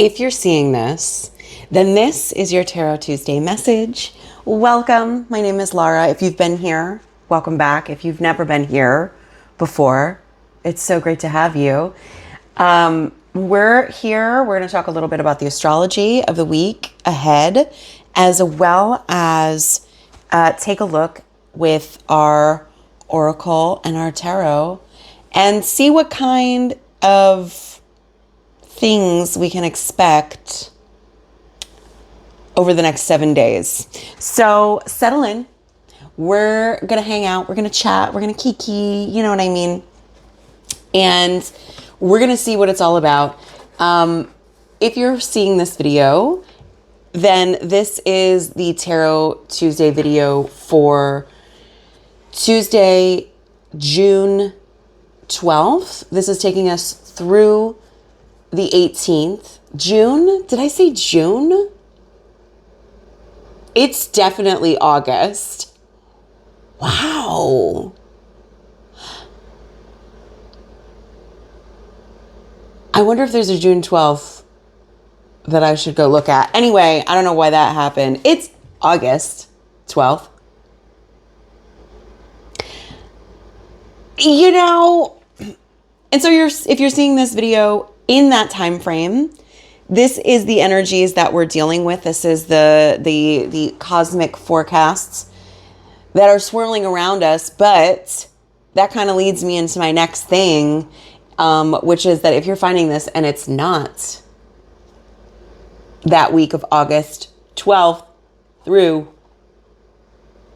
If you're seeing this, then this is your Tarot Tuesday message. Welcome. My name is Lara. If you've been here, welcome back. If you've never been here before, it's so great to have you. We're here. We're going to talk a little bit about the astrology of the week ahead, as well as take a look with our oracle and our tarot and see what kind of things we can expect over the next 7 days. So settle in. We're going to hang out. We're going to chat. We're going to kiki. You know what I mean? And we're going to see what it's all about. If you're seeing this video, then this is the Tarot Tuesday video for Tuesday, June 12th. This is taking us through the 18th. June? Did I say June? It's definitely August. Wow. I wonder if there's a June 12th that I should go look at. Anyway, I don't know why that happened. It's August 12th. You know, and so if you're seeing this video in that time frame, this is the energies that we're dealing with. This is the cosmic forecasts that are swirling around us. But that kind of leads me into my next thing, which is that if you're finding this and it's not that week of August 12th through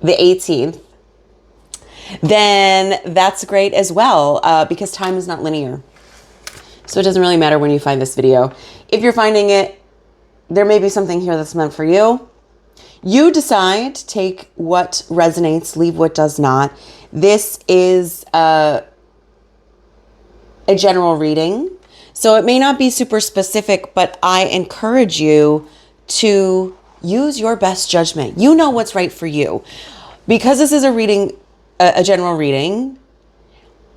the 18th, then that's great as well, because time is not linear. So it doesn't really matter when you find this video. If you're finding it, there may be something here that's meant for you. You decide, take what resonates, leave what does not. This is a general reading, so it may not be super specific, but I encourage you to use your best judgment. You know what's right for you. Because this is a general reading,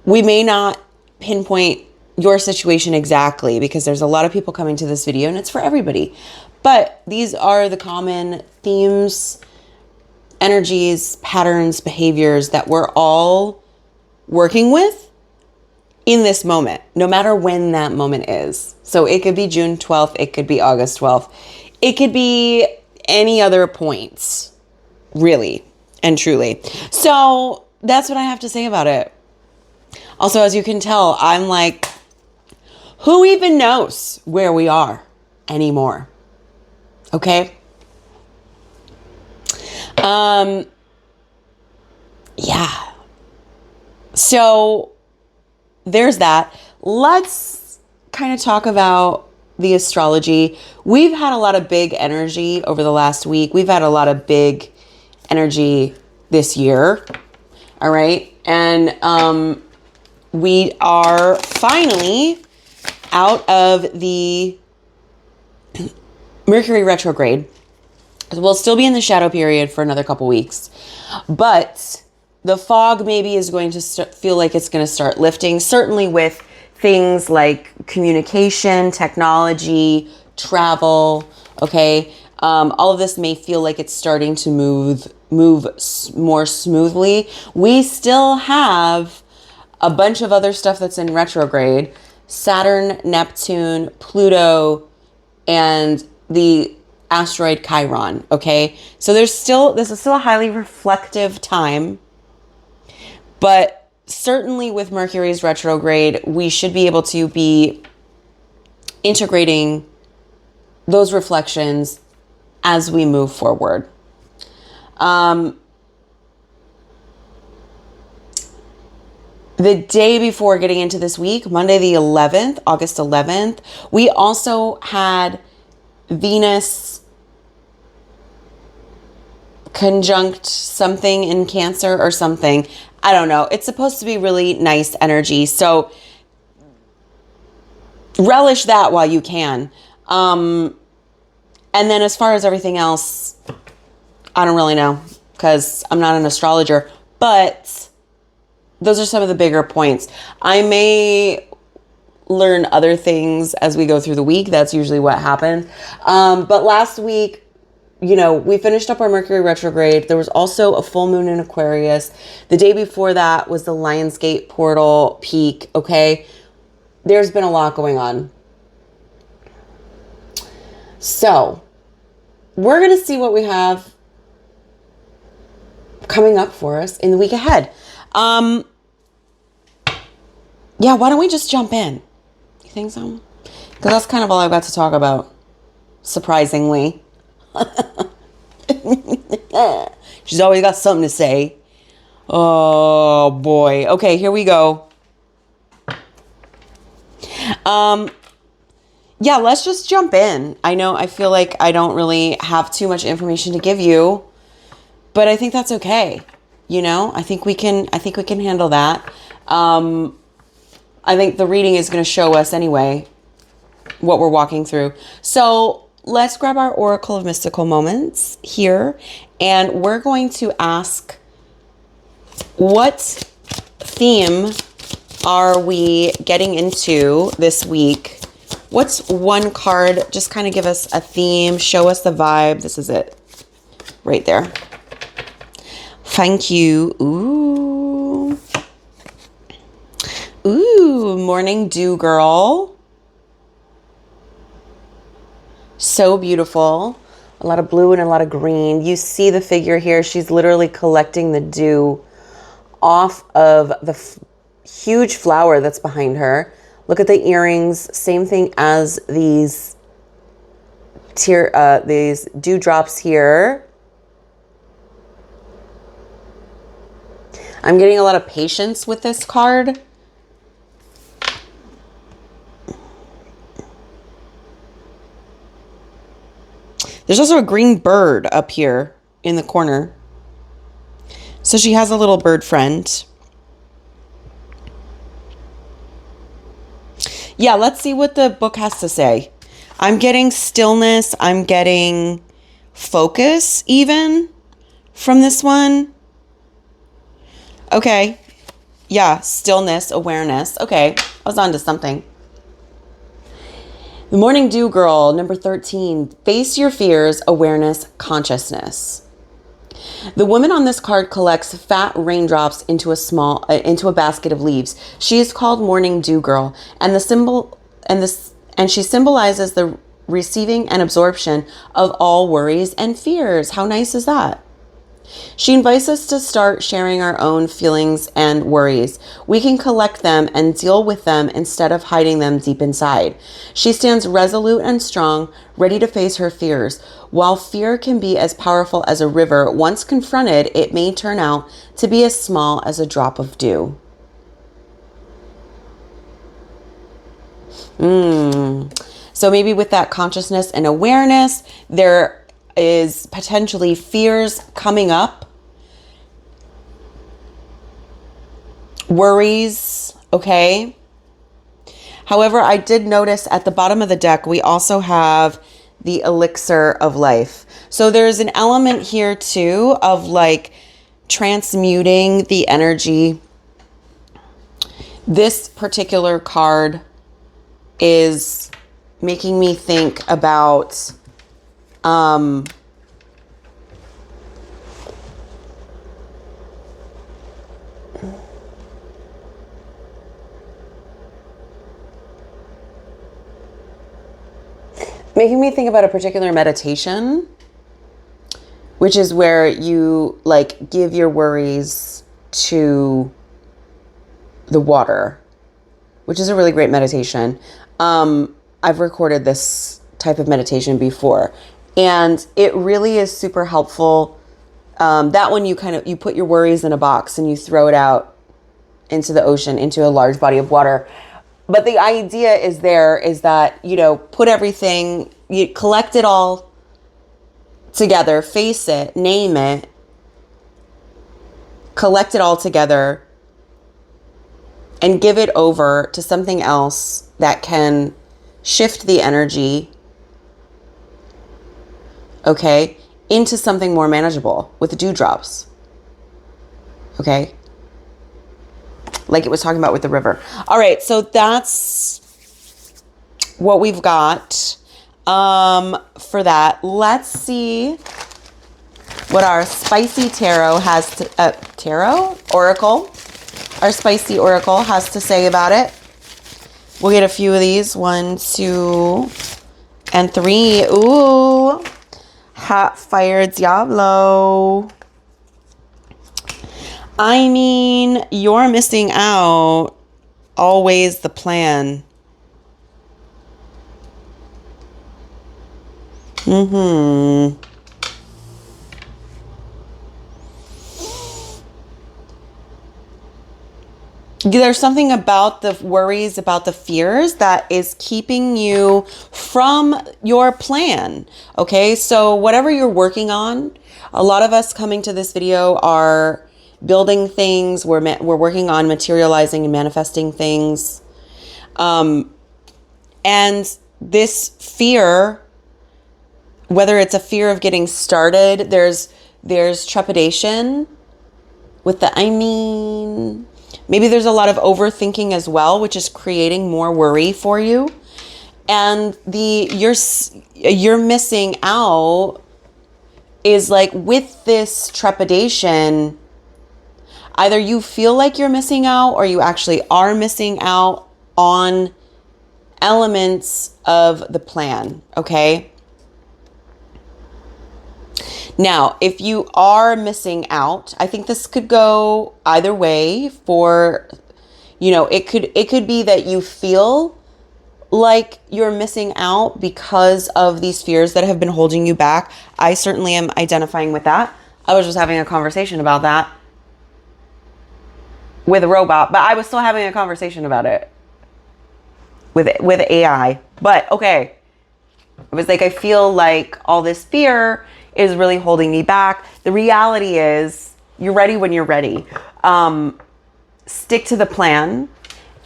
we may not pinpoint your situation exactly, because there's a lot of people coming to this video and it's for everybody. But these are the common themes, energies, patterns, behaviors that we're all working with in this moment, no matter when that moment is. So it could be June 12th, it could be August 12th, it could be any other points, really and truly. So that's what I have to say about it. Also, as you can tell, I'm like, who even knows where we are anymore? Okay. Yeah. So there's that. Let's kind of talk about the astrology. We've had a lot of big energy over the last week. We've had a lot of big energy this year. All right. And we are finally out of the Mercury retrograde. We'll still be in the shadow period for another couple weeks, but the fog maybe is going to feel like it's going to start lifting, certainly with things like communication, technology, travel. Okay. All of this may feel like it's starting to move more smoothly. We still have a bunch of other stuff that's in retrograde: Saturn, Neptune, Pluto, and the asteroid Chiron. Okay. So this is still a highly reflective time, but certainly with Mercury's retrograde, we should be able to be integrating those reflections as we move forward. The day before getting into this week, Monday the 11th, August 11th, we also had Venus conjunct something in Cancer or something. I don't know. It's supposed to be really nice energy. So relish that while you can. And then as far as everything else, I don't really know, because I'm not an astrologer, but those are some of the bigger points. I may learn other things as we go through the week. That's usually what happens. But last week, you know, we finished up our Mercury retrograde. There was also a full moon in Aquarius. The day before that was the Lionsgate portal peak. Okay. There's been a lot going on. So we're going to see what we have coming up for us in the week ahead. Yeah, why don't we just jump in? You think so? Because that's kind of all I've got to talk about, surprisingly. She's always got something to say. Oh, boy. Okay, here we go. Yeah, let's just jump in. I feel like I don't really have too much information to give you, but I think that's okay. You know, I think we can handle that. I think the reading is going to show us anyway what we're walking through. So let's grab our Oracle of Mystical Moments here, and we're going to ask, what theme are we getting into this week? What's one card? Just kind of give us a theme, show us the vibe. This is it right there. Thank you. Ooh. Ooh, Morning Dew Girl. So beautiful. A lot of blue and a lot of green. You see the figure here. She's literally collecting the dew off of the huge flower that's behind her. Look at the earrings. Same thing as these dewdrops here. I'm getting a lot of patience with this card. There's also a green bird up here in the corner. So she has a little bird friend. Yeah, let's see what the book has to say. I'm getting stillness. I'm getting focus even from this one. Okay. Yeah, stillness, awareness. Okay, I was on to something. The Morning Dew Girl, number 13. Face your fears, awareness, consciousness. The woman on this card collects fat raindrops into a basket of leaves. She is called Morning Dew Girl, and she symbolizes the receiving and absorption of all worries and fears. How nice is that? She invites us to start sharing our own feelings and worries. We can collect them and deal with them instead of hiding them deep inside. She stands resolute and strong, ready to face her fears. While fear can be as powerful as a river, once confronted, it may turn out to be as small as a drop of dew. So maybe with that consciousness and awareness, there is potentially fears coming up, worries, okay? However, I did notice at the bottom of the deck, we also have the elixir of life. So there's an element here too of like transmuting the energy. This particular card is making me think about making me think about a particular meditation, which is where you like give your worries to the water, which is a really great meditation. I've recorded this type of meditation before, and it really is super helpful. That one, you put your worries in a box and you throw it out into the ocean, into a large body of water. But the idea is that, put everything, you collect it all together, face it, name it, collect it all together, and give it over to something else that can shift the energy, okay, into something more manageable with the dewdrops, okay? Like it was talking about with the river. All right, so that's what we've got for that. Let's see what our spicy tarot has to, oracle. Our spicy oracle has to say about it. We'll get a few of these. 1, 2, and 3. Ooh. Hot fire Diablo. I mean, you're missing out. Always the plan. There's something about the worries, about the fears that is keeping you from your plan. Okay, so whatever you're working on, a lot of us coming to this video are building things. We're working on materializing and manifesting things. And this fear, whether it's a fear of getting started, there's trepidation with the, maybe there's a lot of overthinking as well, which is creating more worry for you. And you're missing out is like with this trepidation, either you feel like you're missing out or you actually are missing out on elements of the plan, okay? Now, if you are missing out, I think this could go either way for, it could be that you feel like you're missing out because of these fears that have been holding you back. I certainly am identifying with that. I was just having a conversation about that with a robot, but I was still having a conversation about it with AI. But okay, it was like, I feel like all this fear is really holding me back. The reality is you're ready when you're ready. Stick to the plan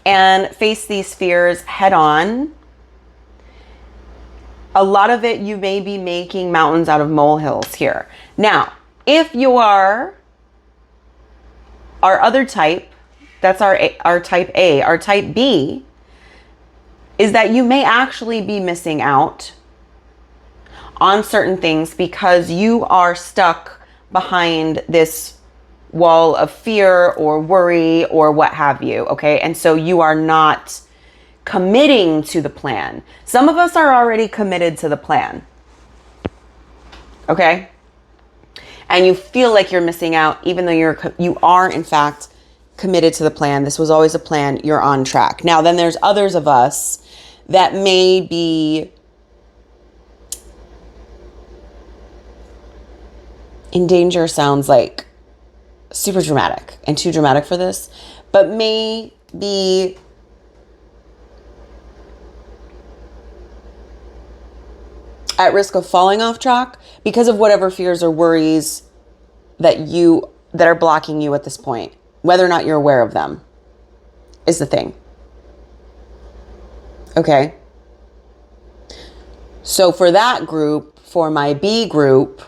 and face these fears head on. A lot of it, you may be making mountains out of molehills here. Now, if you are our other type, that's our type A. Our type B is that you may actually be missing out on certain things because you are stuck behind this wall of fear or worry or what have you, okay? And so you are not committing to the plan. Some of us are already committed to the plan, okay? And you feel like you're missing out even though you are in fact committed to the plan. This was always a plan. You're on track. Now, then there's others of us that may be in danger. Sounds like super dramatic and too dramatic for this, but may be at risk of falling off track because of whatever fears or worries that are blocking you at this point. Whether or not you're aware of them is the thing. Okay. So for that group, for my B group,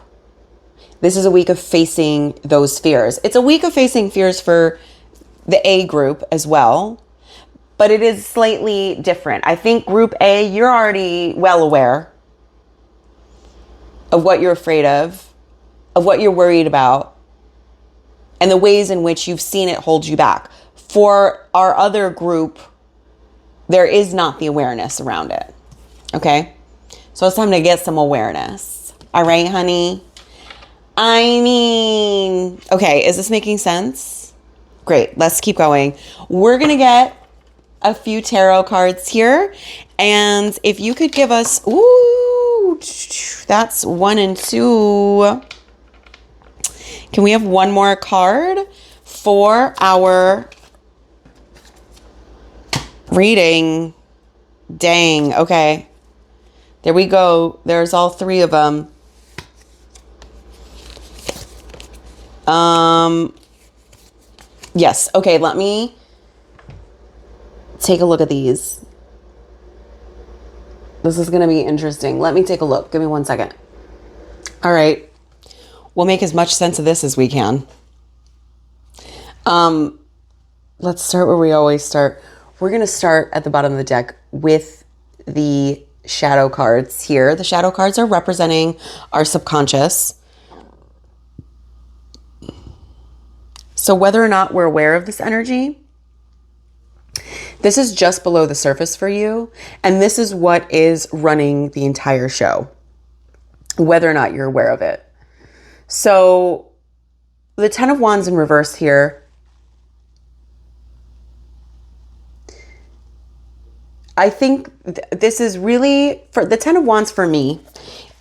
this is a week of facing those fears. It's a week of facing fears for the A group as well, but it is slightly different. I think group A, you're already well aware of what you're afraid of what you're worried about, and the ways in which you've seen it hold you back. For our other group, there is not the awareness around it. Okay? So it's time to get some awareness. All right, honey? Okay, is this making sense? Great, let's keep going. We're going to get a few tarot cards here. And if you could give us, ooh, that's 1 and 2. Can we have one more card for our reading? Dang, okay. There we go. There's all 3 of them. Yes. Okay, let me take a look at these. This is going to be interesting. Let me take a look. Give me 1 second. All right. We'll make as much sense of this as we can. Let's start where we always start. We're going to start at the bottom of the deck with the shadow cards here. The shadow cards are representing our subconscious. So whether or not we're aware of this energy, this is just below the surface for you. And this is what is running the entire show, whether or not you're aware of it. So the Ten of Wands in reverse here, I think this is really, for the Ten of Wands for me,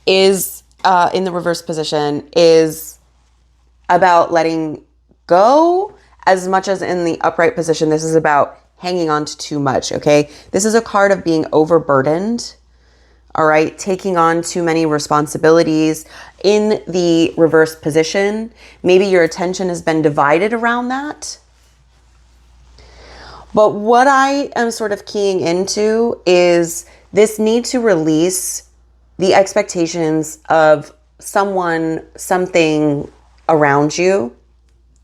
is in the reverse position, is about letting go as much as in the upright position. This is about hanging on to too much, okay? This is a card of being overburdened, all right? Taking on too many responsibilities. In the reverse position, maybe your attention has been divided around that. But what I am sort of keying into is this need to release the expectations of someone, something around you,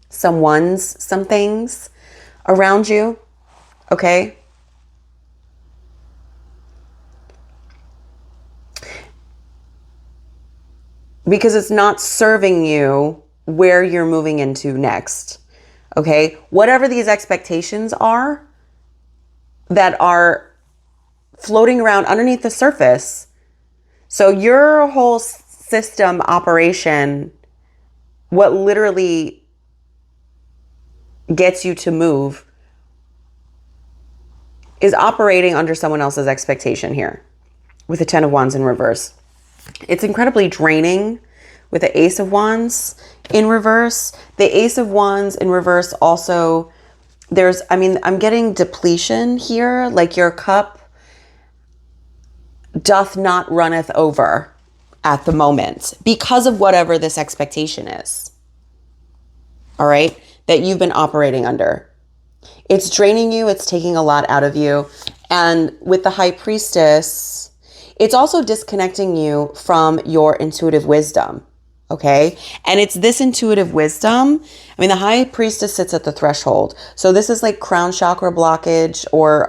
someone's, some things around you, okay? Because it's not serving you where you're moving into next, okay? Whatever these expectations are that are floating around underneath the surface. So your whole system operation, what literally gets you to move, is operating under someone else's expectation here with the Ten of Wands in reverse. It's incredibly draining with the Ace of Wands in reverse. The Ace of Wands in reverse also, I'm getting depletion here, like your cup doth not runneth over at the moment because of whatever this expectation is, all right, that you've been operating under. It's draining you. It's taking a lot out of you. And with the High Priestess, it's also disconnecting you from your intuitive wisdom, okay? And it's this intuitive wisdom. The High Priestess sits at the threshold. So this is like crown chakra blockage or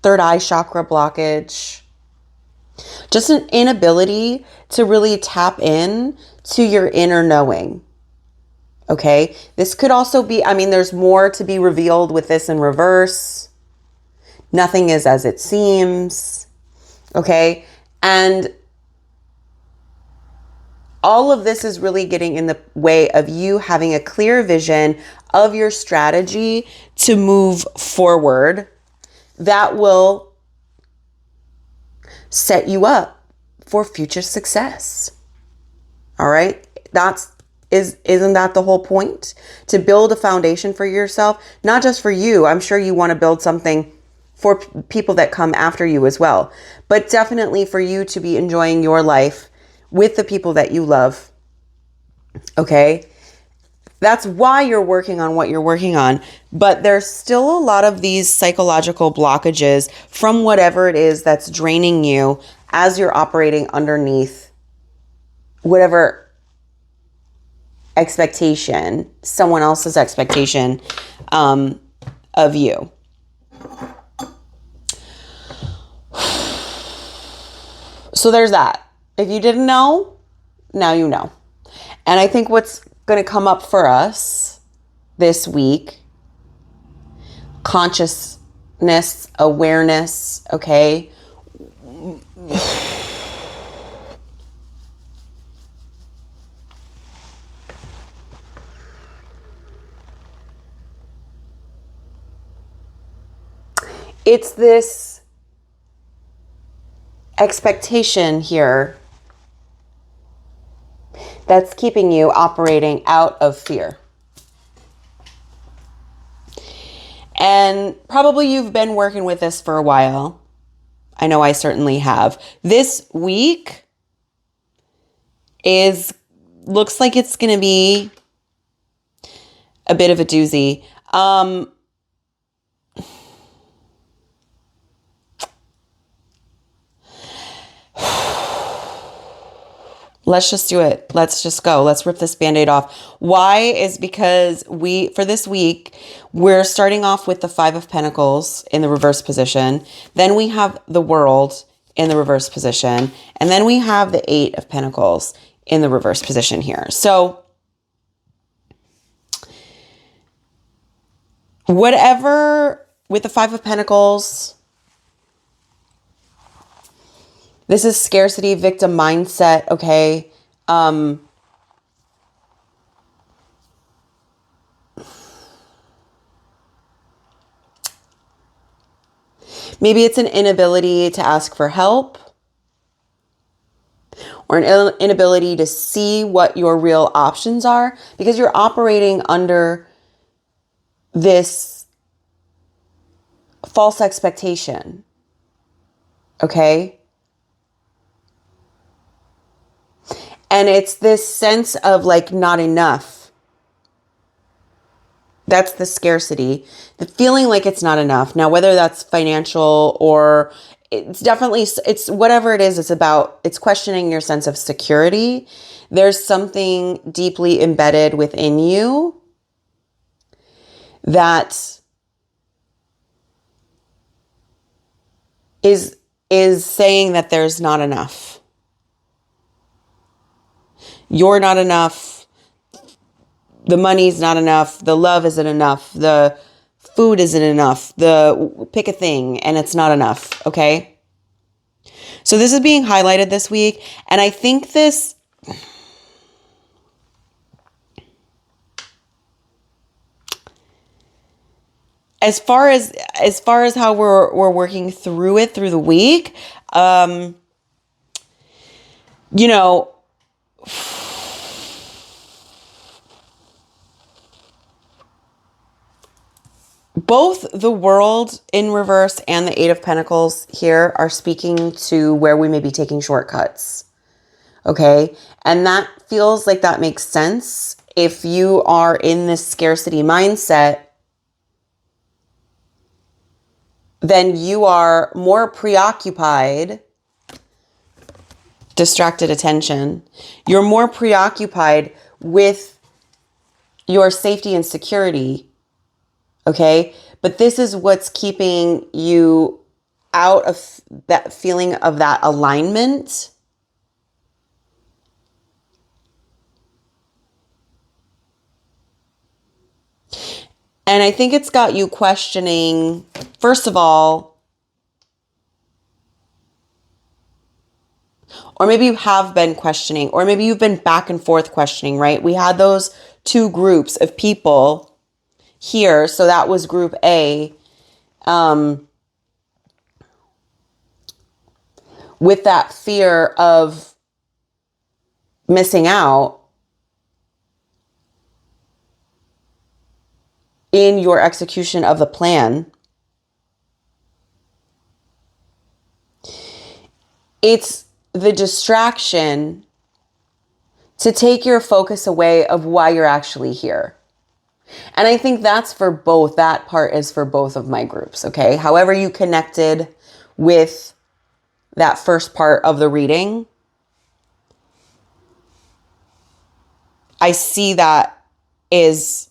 third eye chakra blockage. Just an inability to really tap in to your inner knowing, okay? This could also be, there's more to be revealed with this in reverse. Nothing is as it seems. Okay. And all of this is really getting in the way of you having a clear vision of your strategy to move forward that will set you up for future success. All right. Isn't that the whole point? To build a foundation for yourself, not just for you. I'm sure you want to build something for people that come after you as well. But definitely for you to be enjoying your life with the people that you love. Okay? That's why you're working on what you're working on. But there's still a lot of these psychological blockages from whatever it is that's draining you as you're operating underneath whatever expectation, someone else's expectation of you. So there's that. If you didn't know, now you know. And I think what's going to come up for us this week, consciousness, awareness, okay? It's this expectation here that's keeping you operating out of fear. And probably you've been working with this for a while. I know I certainly have. This week looks like it's going to be a bit of a doozy. Let's just do it. Let's just go. Let's rip this Band-Aid off. Why is because for this week, we're starting off with the Five of Pentacles in the reverse position. Then we have the World in the reverse position. And then we have the Eight of Pentacles in the reverse position here. So whatever with the Five of Pentacles, this is scarcity, victim mindset, okay? Maybe it's an inability to ask for help or an inability to see what your real options are because you're operating under this false expectation, okay? And it's this sense of like not enough. That's the scarcity, the feeling like it's not enough. Now, whether that's financial or it's definitely, it's whatever it is, it's questioning your sense of security. There's something deeply embedded within you that is saying that there's not enough. You're not enough. The money's not enough. The love isn't enough. The food isn't enough. Pick a thing and it's not enough. Okay. So this is being highlighted this week. And I think this, as far as how we're working through it through the week, you know, both the World in reverse and the Eight of Pentacles here are speaking to where we may be taking shortcuts. Okay. And that feels like that makes sense. If you are in this scarcity mindset, then you are more preoccupied, distracted attention. You're more preoccupied with your safety and security. Okay. But this is what's keeping you out of that feeling of that alignment. And I think it's got you questioning, first of all, or maybe you have been questioning, or maybe you've been back and forth questioning, right? We had those two groups of people here. So that was group A, with that fear of missing out in your execution of the plan. It's the distraction to take your focus away of why you're actually here. And I think that's for both. That part is for both of my groups, okay? However you connected with that first part of the reading, I see that is,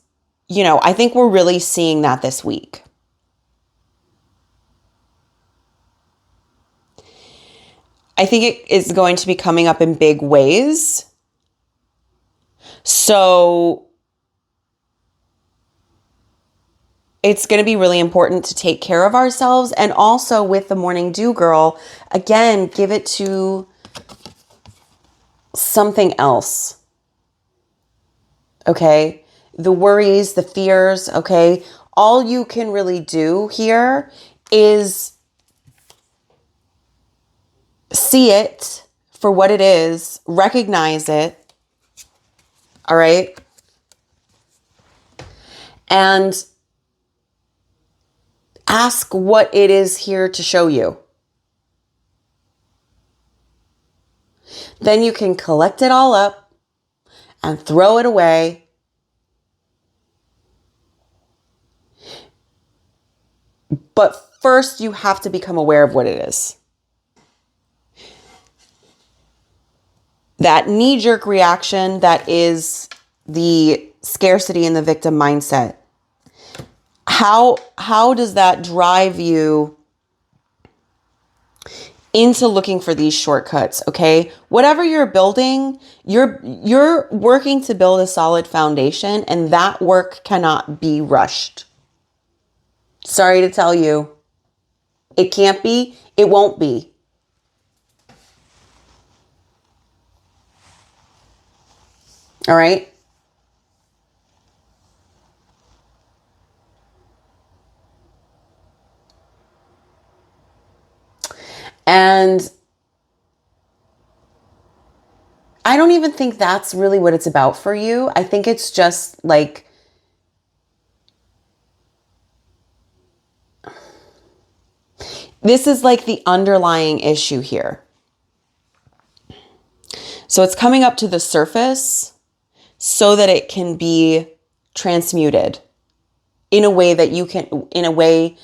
you know, I think we're really seeing that this week. I think it is going to be coming up in big ways. So it's going to be really important to take care of ourselves. And also with the Morning Dew Girl, again, give it to something else. Okay. The worries, the fears. Okay. All you can really do here is see it for what it is, recognize it. All right. And ask what it is here to show you. Then you can collect it all up and throw it away. But first, you have to become aware of what it is. that knee-jerk reaction that is the scarcity and the victim mindset. How does that drive you into looking for these shortcuts? Okay, whatever you're building, you're working to build a solid foundation, and that work cannot be rushed. Sorry to tell you, it can't be, it won't be. All right. And I don't even think that's really what it's about for you. I think it's just like, this is like the underlying issue here. So it's coming up to the surface so that it can be transmuted in a way that it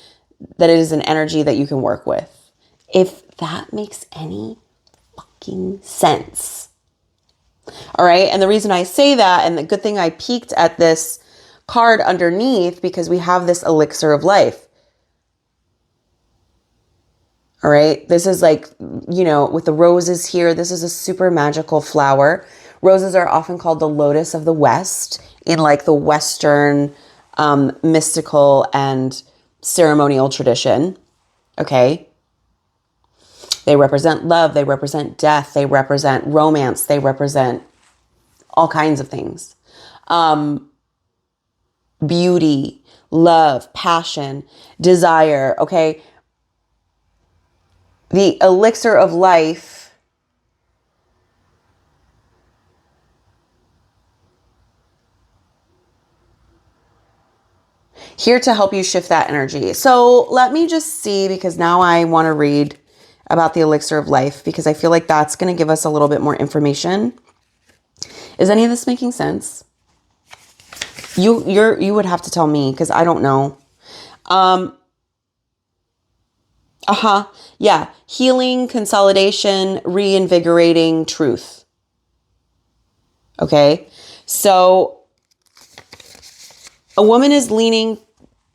is an energy that you can work with. If that makes any fucking sense. All right. And the reason I say that, and the good thing I peeked at this card underneath, because we have this elixir of life. All right. This is like, with the roses here, this is a super magical flower. Roses are often called the lotus of the West in like the Western mystical and ceremonial tradition. Okay. They represent love. They represent death. They represent romance. They represent all kinds of things. Beauty, love, passion, desire. Okay. The elixir of life here to help you shift that energy. So let me just see, because now I want to read about the elixir of life, because I feel like that's going to give us a little bit more information. Is any of this making sense? You would have to tell me, because I don't know. Yeah. Healing, consolidation, reinvigorating truth. Okay. So a woman is leaning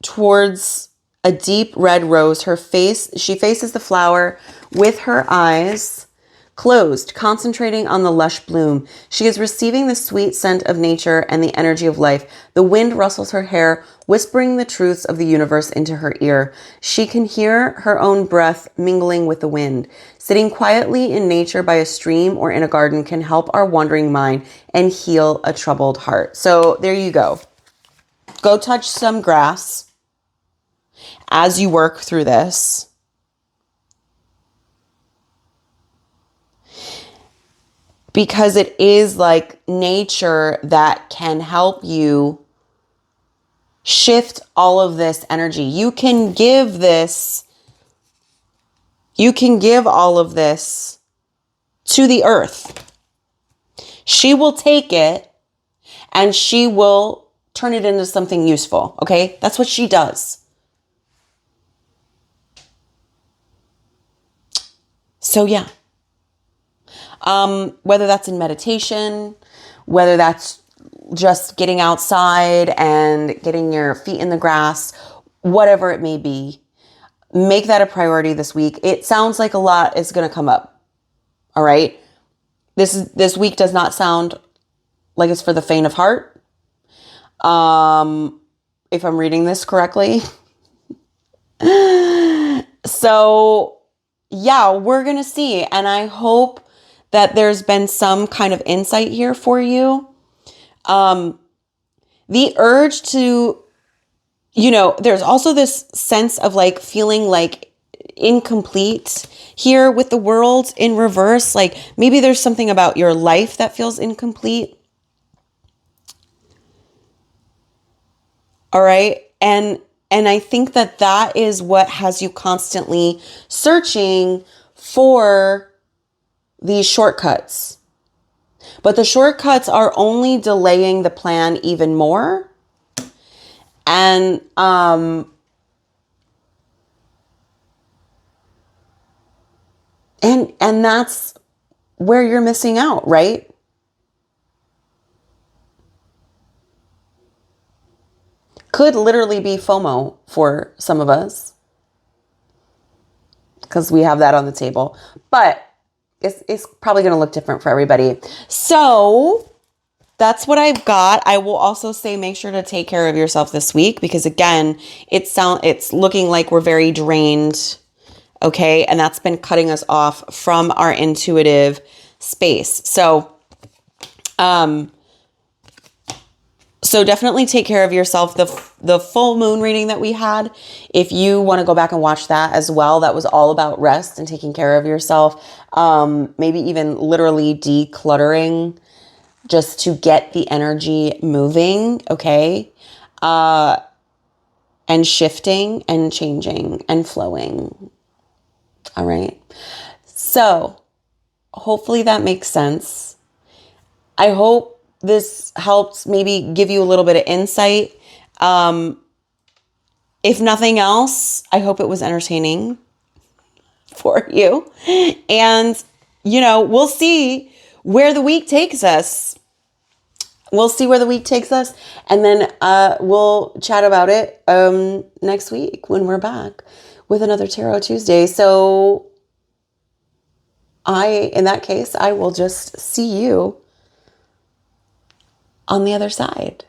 towards a deep red rose. She faces the flower with her eyes closed, concentrating on the lush bloom. She is receiving the sweet scent of nature and the energy of life. The wind rustles her hair, whispering the truths of the universe into her ear. She can hear her own breath mingling with the wind. Sitting quietly in nature by a stream or in a garden can help our wandering mind and heal a troubled heart. So there you go. Go touch some grass as you work through this. Because it is like nature that can help you shift all of this energy. You can give all of this to the earth. She will take it and she will turn it into something useful. Okay? That's what she does. So yeah. Whether that's in meditation, whether that's just getting outside and getting your feet in the grass, whatever it may be, make that a priority this week. It sounds like a lot is going to come up. All right. This week does not sound like it's for the faint of heart. If I'm reading this correctly. So yeah, we're going to see. And I hope that there's been some kind of insight here for you. The urge to, there's also this sense of like feeling like incomplete here with the world in reverse. Like maybe there's something about your life that feels incomplete. All right. And I think that is what has you constantly searching for these shortcuts. But the shortcuts are only delaying the plan even more. And and that's where you're missing out, right? Could literally be FOMO for some of us, because we have that on the table. But it's probably going to look different for everybody. So that's what I've got. I will also say make sure to take care of yourself this week, because again, it's looking like we're very drained, okay? And that's been cutting us off from our intuitive space. So definitely take care of yourself. The full moon reading that we had, if you want to go back and watch that as well, that was all about rest and taking care of yourself. Maybe even literally decluttering just to get the energy moving, okay? And shifting and changing and flowing. All right. So hopefully that makes sense. I hope this helps maybe give you a little bit of insight. If nothing else, I hope it was entertaining for you. And, we'll see where the week takes us. And then we'll chat about it next week when we're back with another Tarot Tuesday. So in that case, I will just see you on the other side.